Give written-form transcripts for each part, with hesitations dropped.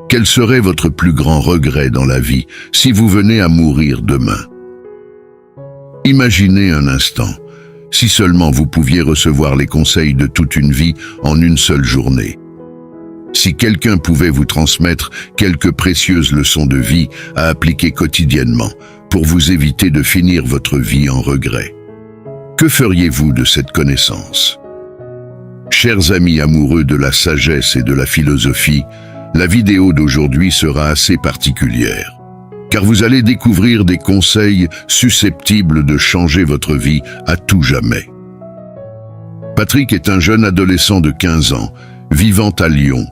Quel serait votre plus grand regret dans la vie si vous venez à mourir demain? Imaginez un instant, si seulement vous pouviez recevoir les conseils de toute une vie en une seule journée. Si quelqu'un pouvait vous transmettre quelques précieuses leçons de vie à appliquer quotidiennement pour vous éviter de finir votre vie en regret. Que feriez-vous de cette connaissance? Chers amis amoureux de la sagesse et de la philosophie, la vidéo d'aujourd'hui sera assez particulière, car vous allez découvrir des conseils susceptibles de changer votre vie à tout jamais. Patrick est un jeune adolescent de 15 ans, vivant à Lyon.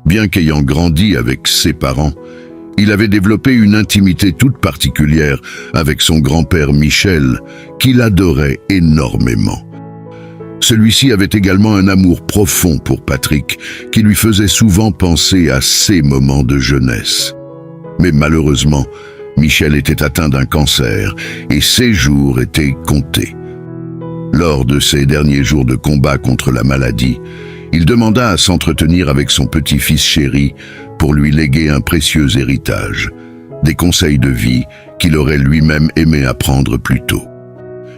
Bien qu'ayant grandi avec ses parents, il avait développé une intimité toute particulière avec son grand-père Michel, qu'il adorait énormément. Celui-ci avait également un amour profond pour Patrick, qui lui faisait souvent penser à ses moments de jeunesse. Mais malheureusement, Michel était atteint d'un cancer et ses jours étaient comptés. Lors de ses derniers jours de combat contre la maladie, il demanda à s'entretenir avec son petit-fils chéri pour lui léguer un précieux héritage, des conseils de vie qu'il aurait lui-même aimé apprendre plus tôt.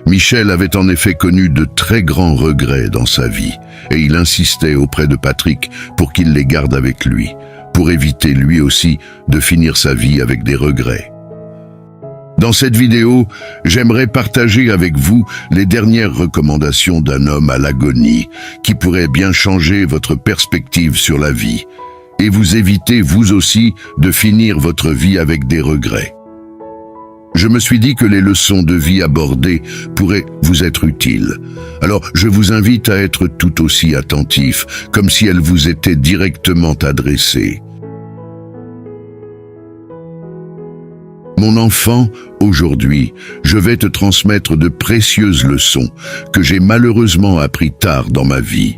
Michel avait en effet connu de très grands regrets dans sa vie et il insistait auprès de Patrick pour qu'il les garde avec lui, pour éviter lui aussi de finir sa vie avec des regrets. Dans cette vidéo, j'aimerais partager avec vous les dernières recommandations d'un homme à l'agonie qui pourrait bien changer votre perspective sur la vie et vous éviter vous aussi de finir votre vie avec des regrets. Je me suis dit que les leçons de vie abordées pourraient vous être utiles. Alors, je vous invite à être tout aussi attentif, comme si elles vous étaient directement adressées. Mon enfant, aujourd'hui, je vais te transmettre de précieuses leçons que j'ai malheureusement appris tard dans ma vie.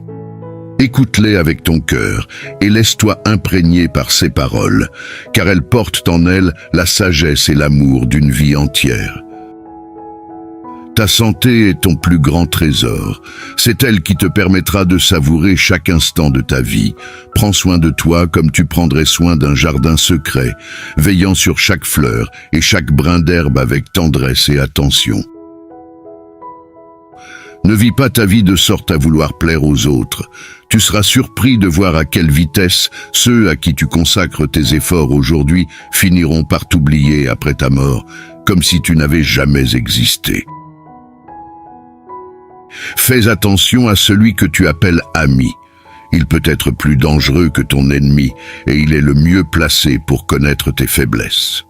Écoute-les avec ton cœur et laisse-toi imprégner par ces paroles, car elles portent en elles la sagesse et l'amour d'une vie entière. Ta santé est ton plus grand trésor. C'est elle qui te permettra de savourer chaque instant de ta vie. Prends soin de toi comme tu prendrais soin d'un jardin secret, veillant sur chaque fleur et chaque brin d'herbe avec tendresse et attention. Ne vis pas ta vie de sorte à vouloir plaire aux autres. Tu seras surpris de voir à quelle vitesse ceux à qui tu consacres tes efforts aujourd'hui finiront par t'oublier après ta mort, comme si tu n'avais jamais existé. Fais attention à celui que tu appelles ami. Il peut être plus dangereux que ton ennemi et il est le mieux placé pour connaître tes faiblesses.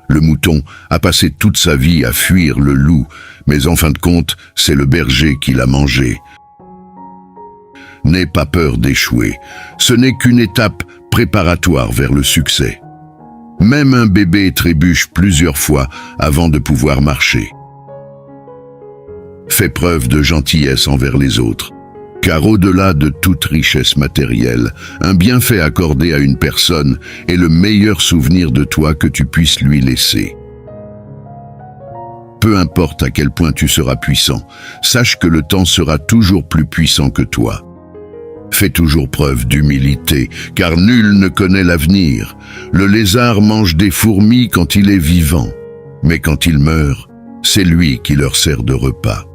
Le mouton a passé toute sa vie à fuir le loup, mais en fin de compte, c'est le berger qui l'a mangé. N'aie pas peur d'échouer. Ce n'est qu'une étape préparatoire vers le succès. Même un bébé trébuche plusieurs fois avant de pouvoir marcher. Fais preuve de gentillesse envers les autres, car au-delà de toute richesse matérielle, un bienfait accordé à une personne est le meilleur souvenir de toi que tu puisses lui laisser. Peu importe à quel point tu seras puissant, sache que le temps sera toujours plus puissant que toi. Fais toujours preuve d'humilité, car nul ne connaît l'avenir. Le lézard mange des fourmis quand il est vivant, mais quand il meurt, c'est lui qui leur sert de repas.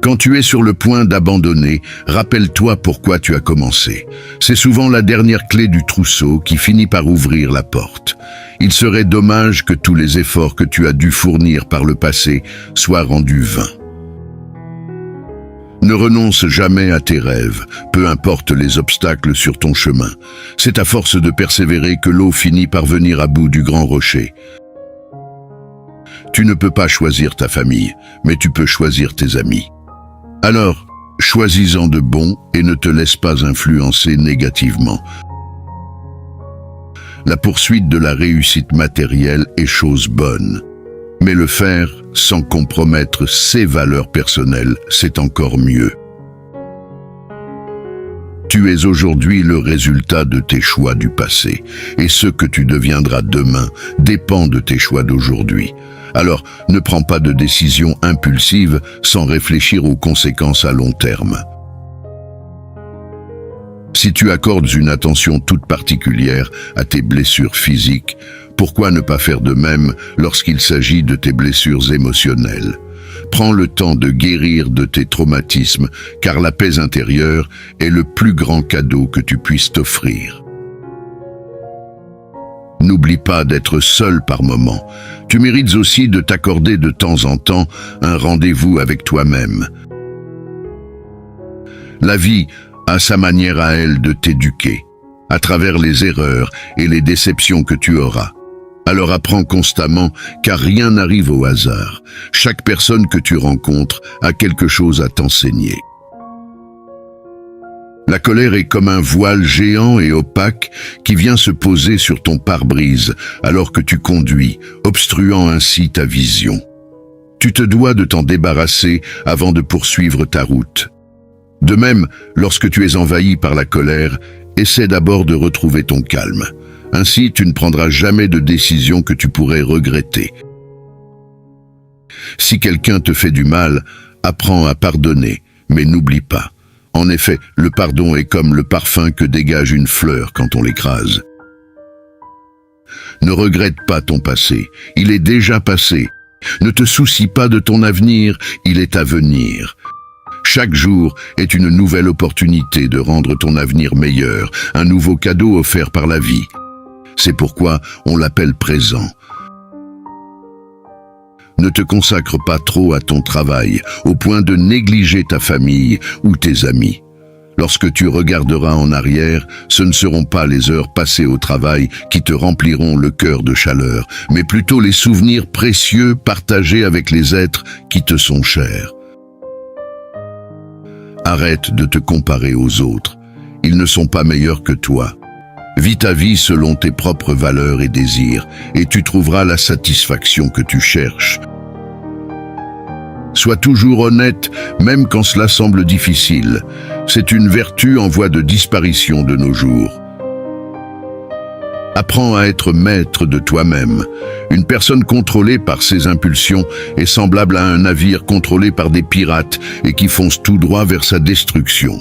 Quand tu es sur le point d'abandonner, rappelle-toi pourquoi tu as commencé. C'est souvent la dernière clé du trousseau qui finit par ouvrir la porte. Il serait dommage que tous les efforts que tu as dû fournir par le passé soient rendus vains. Ne renonce jamais à tes rêves, peu importe les obstacles sur ton chemin. C'est à force de persévérer que l'eau finit par venir à bout du grand rocher. Tu ne peux pas choisir ta famille, mais tu peux choisir tes amis. Alors, choisis-en de bons et ne te laisse pas influencer négativement. La poursuite de la réussite matérielle est chose bonne, mais le faire sans compromettre ses valeurs personnelles, c'est encore mieux. Tu es aujourd'hui le résultat de tes choix du passé, et ce que tu deviendras demain dépend de tes choix d'aujourd'hui. Alors, ne prends pas de décisions impulsives sans réfléchir aux conséquences à long terme. Si tu accordes une attention toute particulière à tes blessures physiques, pourquoi ne pas faire de même lorsqu'il s'agit de tes blessures émotionnelles? Prends le temps de guérir de tes traumatismes, car la paix intérieure est le plus grand cadeau que tu puisses t'offrir. N'oublie pas d'être seul par moments. Tu mérites aussi de t'accorder de temps en temps un rendez-vous avec toi-même. La vie a sa manière à elle de t'éduquer, à travers les erreurs et les déceptions que tu auras. Alors apprends constamment, car rien n'arrive au hasard. Chaque personne que tu rencontres a quelque chose à t'enseigner. La colère est comme un voile géant et opaque qui vient se poser sur ton pare-brise alors que tu conduis, obstruant ainsi ta vision. Tu te dois de t'en débarrasser avant de poursuivre ta route. De même, lorsque tu es envahi par la colère, essaie d'abord de retrouver ton calme. Ainsi, tu ne prendras jamais de décision que tu pourrais regretter. Si quelqu'un te fait du mal, apprends à pardonner, mais n'oublie pas. En effet, le pardon est comme le parfum que dégage une fleur quand on l'écrase. Ne regrette pas ton passé, il est déjà passé. Ne te soucie pas de ton avenir, il est à venir. Chaque jour est une nouvelle opportunité de rendre ton avenir meilleur, un nouveau cadeau offert par la vie. C'est pourquoi on l'appelle présent. Ne te consacre pas trop à ton travail, au point de négliger ta famille ou tes amis. Lorsque tu regarderas en arrière, ce ne seront pas les heures passées au travail qui te rempliront le cœur de chaleur, mais plutôt les souvenirs précieux partagés avec les êtres qui te sont chers. Arrête de te comparer aux autres. Ils ne sont pas meilleurs que toi. Vis ta vie selon tes propres valeurs et désirs, et tu trouveras la satisfaction que tu cherches. Sois toujours honnête, même quand cela semble difficile. C'est une vertu en voie de disparition de nos jours. Apprends à être maître de toi-même. Une personne contrôlée par ses impulsions est semblable à un navire contrôlé par des pirates et qui fonce tout droit vers sa destruction.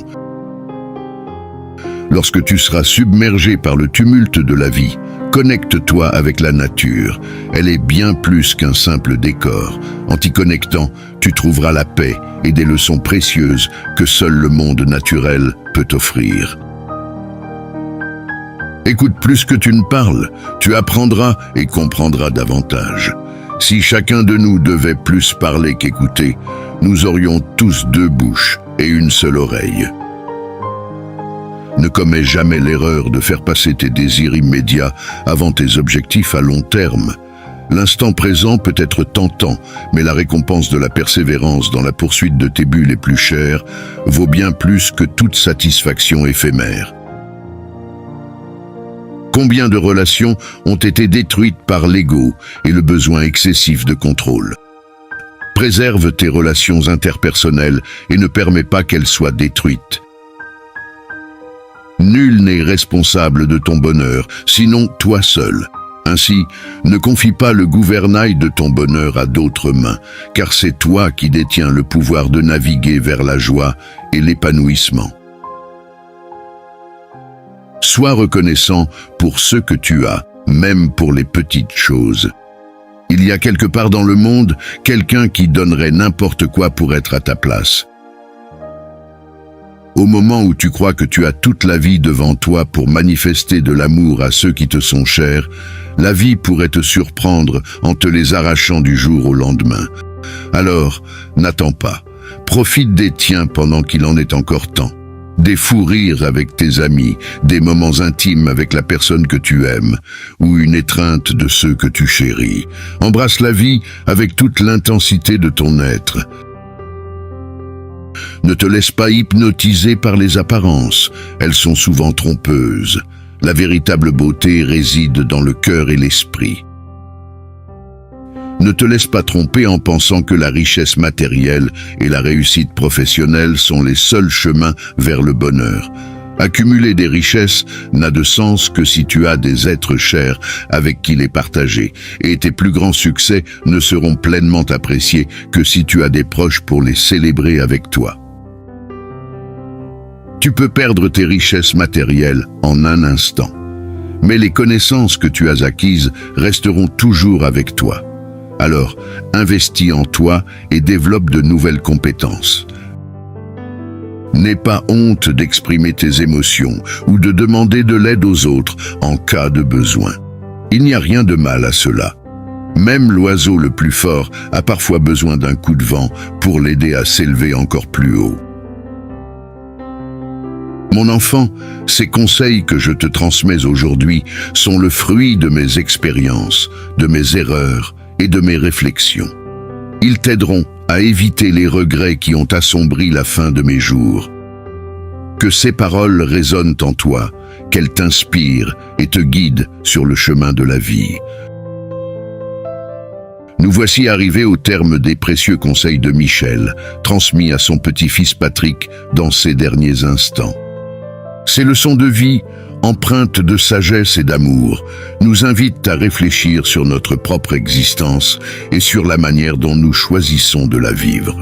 Lorsque tu seras submergé par le tumulte de la vie, connecte-toi avec la nature. Elle est bien plus qu'un simple décor. En t'y connectant, tu trouveras la paix et des leçons précieuses que seul le monde naturel peut t'offrir. Écoute plus que tu ne parles, tu apprendras et comprendras davantage. Si chacun de nous devait plus parler qu'écouter, nous aurions tous deux bouches et une seule oreille. Ne commets jamais l'erreur de faire passer tes désirs immédiats avant tes objectifs à long terme. L'instant présent peut être tentant, mais la récompense de la persévérance dans la poursuite de tes buts les plus chers vaut bien plus que toute satisfaction éphémère. Combien de relations ont été détruites par l'ego et le besoin excessif de contrôle? Préserve tes relations interpersonnelles et ne permets pas qu'elles soient détruites. Nul n'est responsable de ton bonheur, sinon toi seul. Ainsi, ne confie pas le gouvernail de ton bonheur à d'autres mains, car c'est toi qui détiens le pouvoir de naviguer vers la joie et l'épanouissement. Sois reconnaissant pour ce que tu as, même pour les petites choses. Il y a quelque part dans le monde quelqu'un qui donnerait n'importe quoi pour être à ta place. Au moment où tu crois que tu as toute la vie devant toi pour manifester de l'amour à ceux qui te sont chers, la vie pourrait te surprendre en te les arrachant du jour au lendemain. Alors, n'attends pas. Profite des tiens pendant qu'il en est encore temps. Des fous rires avec tes amis, des moments intimes avec la personne que tu aimes, ou une étreinte de ceux que tu chéris. Embrasse la vie avec toute l'intensité de ton être. Ne te laisse pas hypnotiser par les apparences, elles sont souvent trompeuses. La véritable beauté réside dans le cœur et l'esprit. Ne te laisse pas tromper en pensant que la richesse matérielle et la réussite professionnelle sont les seuls chemins vers le bonheur. Accumuler des richesses n'a de sens que si tu as des êtres chers avec qui les partager, et tes plus grands succès ne seront pleinement appréciés que si tu as des proches pour les célébrer avec toi. Tu peux perdre tes richesses matérielles en un instant, mais les connaissances que tu as acquises resteront toujours avec toi. Alors, investis en toi et développe de nouvelles compétences. N'aie pas honte d'exprimer tes émotions ou de demander de l'aide aux autres en cas de besoin. Il n'y a rien de mal à cela. Même l'oiseau le plus fort a parfois besoin d'un coup de vent pour l'aider à s'élever encore plus haut. Mon enfant, ces conseils que je te transmets aujourd'hui sont le fruit de mes expériences, de mes erreurs et de mes réflexions. Ils t'aideront à éviter les regrets qui ont assombri la fin de mes jours. Que ces paroles résonnent en toi, qu'elles t'inspirent et te guident sur le chemin de la vie. Nous voici arrivés au terme des précieux conseils de Michel, transmis à son petit-fils Patrick dans ces derniers instants. Ces leçons de vie, empreintes de sagesse et d'amour, nous invitent à réfléchir sur notre propre existence et sur la manière dont nous choisissons de la vivre.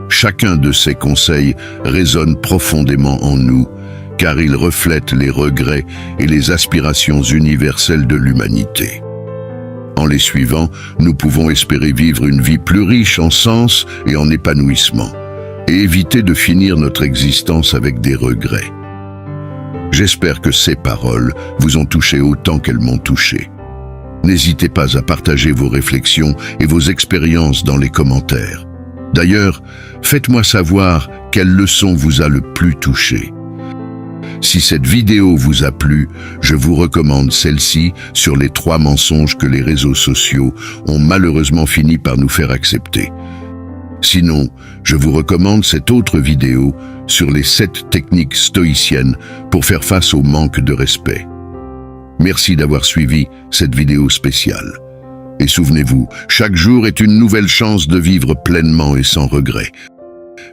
Chacun de ces conseils résonne profondément en nous, car ils reflètent les regrets et les aspirations universelles de l'humanité. En les suivant, nous pouvons espérer vivre une vie plus riche en sens et en épanouissement, et éviter de finir notre existence avec des regrets. J'espère que ces paroles vous ont touché autant qu'elles m'ont touché. N'hésitez pas à partager vos réflexions et vos expériences dans les commentaires. D'ailleurs, faites-moi savoir quelle leçon vous a le plus touché. Si cette vidéo vous a plu, je vous recommande celle-ci sur les 3 mensonges que les réseaux sociaux ont malheureusement fini par nous faire accepter. Sinon, je vous recommande cette autre vidéo sur les 7 techniques stoïciennes pour faire face au manque de respect. Merci d'avoir suivi cette vidéo spéciale. Et souvenez-vous, chaque jour est une nouvelle chance de vivre pleinement et sans regret.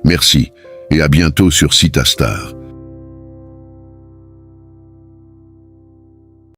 Merci, et à bientôt sur Citastar.